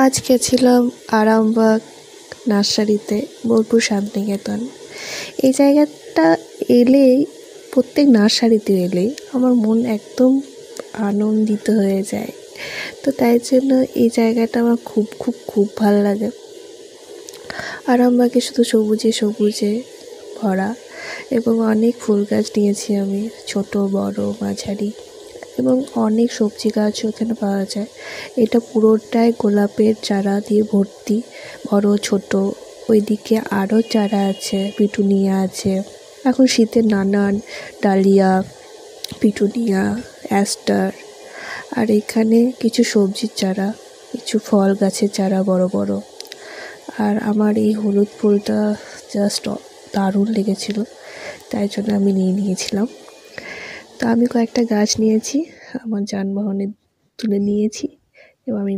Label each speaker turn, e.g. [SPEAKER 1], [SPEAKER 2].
[SPEAKER 1] আজ গেছিলাম আরামবাগ নার্সারিতে, বোলপুর শান্তিনিকেতন। এই জায়গাটা এলেই, প্রত্যেক নার্সারিতে এলেই আমার মন একদম আনন্দিত হয়ে যায়। তো তাই জন্য এই জায়গাটা আমার খুব খুব খুব ভালো লাগে। আরামবাগে শুধু সবুজে সবুজে ভরা, এবং অনেক ফুল গাছ নিয়েছি আমি, ছোট বড় মাঝারি, এবং অনেক সবজি গাছও এখানে পাওয়া যায়। এটা পুরোটাই গোলাপের চারা দিয়ে ভর্তি, বড় ছোট। ওইদিকে আরও চারা আছে, পিটুনিয়া আছে। এখন শীতের নানান ডালিয়া, পিটুনিয়া, অ্যাস্টার। আর এখানে কিছু সবজির চারা, কিছু ফল গাছের চারা বড় বড়। আর আমার এই হলুদ ফুলটা জাস্ট দারুণ লেগেছিল, তাই জন্য আমি নিয়েছিলাম। তো আমি কয়েকটা গাছ নিয়েছি, আমার যানবাহনে তুলে নিয়েছি, এবং আমি